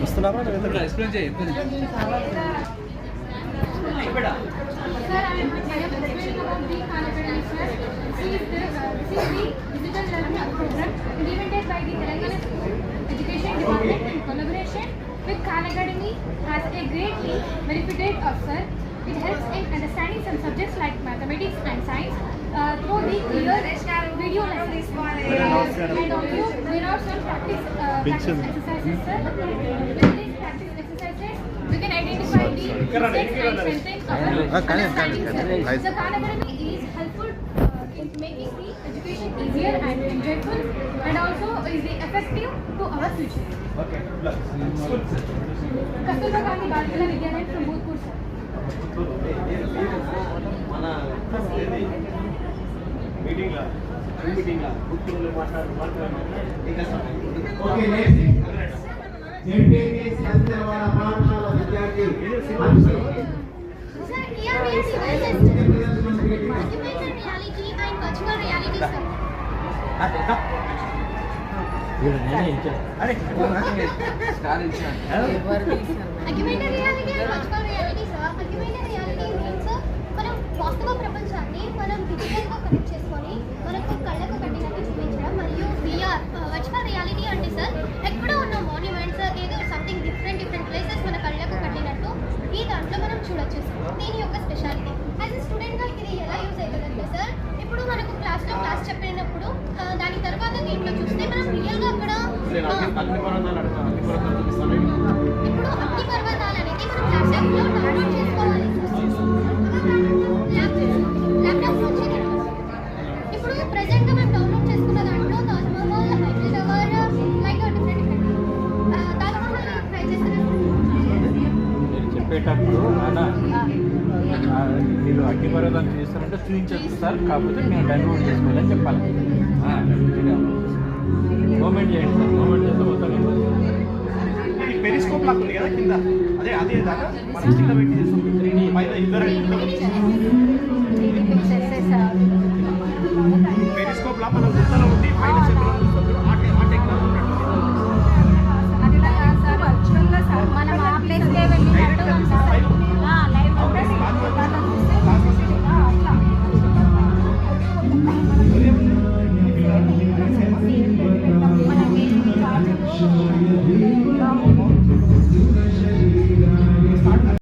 వస్తున్నారా ఎక్స్ప్లెయిన్ చేయి. Sir, I am explaining about the Khan Academy, sir. This is the digital learning program implemented by the Telangana Education Department in collaboration with Khan Academy has a greatly benefited us, sir. It helps in understanding some subjects like mathematics and science through the clear video lessons. And also there are some practice exercises, sir. With these practice exercises, we can identify the mistakes and strengthen our understanding, sir. The Khan Academy is helpful in making the education easier and enjoyable, and also is effective to our future. Kasturba Gandhi Balikala Vidyalayam from Bhutpur, sir. Sir, here we are devices, augmented reality and virtual reality, sir. Augmented reality and virtual reality, sir. Augmented reality means మనం వాస్తవ ప్రపంచాన్ని మనం digital గా connect చేసుకొని మనకు కళ్ళకు కట్టినట్టు చూపించడం, మరియు VR వర్చువల్ రియాలిటీ అంటే సార్ ఎక్కడో ఉన్న మాన్యుమెంట్స్ ఏదో సంథింగ్ డిఫరెంట్ ప్లేసెస్ మన కళ్ళకు కట్టినట్టు ఈ దాంట్లో మనం చూడొచ్చు సార్. దీని యొక్క స్పెషాలిటీ యాజ్ ఎ స్టూడెంట్ గా ఇది ఎలా యూజ్ అవుతుందంటే సార్, ఇప్పుడు మనకు క్లాస్ చెప్పినప్పుడు దాని తర్వాత దీంట్లో చూస్తే మనం రియల్ గా అక్కడ ఇప్పుడు అగ్ని పర్వతాలు అనేది మనం ల్యాప్టాప్ లో డౌన్లోడ్ చేసుకోవాలి. ల్యాప్టాప్ నుంచి ఇప్పుడు ప్రెసెంట్ గా మేము డౌన్లోడ్ చేసుకున్న దాంట్లో Taj Mahal, Eiffel tower, like different Taj Mahal try చేస్తాను. చెప్పేటప్పుడు మీరు అగ్ని పర్వతాన్ని చేస్తారంటే చూపించచ్చు సార్, కాకపోతే మేము డౌన్లోడ్ చేసుకోవాలని చెప్పాలి. గవర్నమెంట్ చేయండి సార్, గవర్నమెంట్ చేస్తే మొత్తం పెరిస్కోప్ లాగా ఉంది కదా కింద, అదే దాకా మనం కింద పెట్టి చేస్తాం. పైన పెరిస్కోప్ లా మనం గుర్తలో ఉండి పైన చంద్రులను చూస్తాం. ఆ టెక్నాలజీ మనం ఆ ప్లేస్కే వెళ్ళి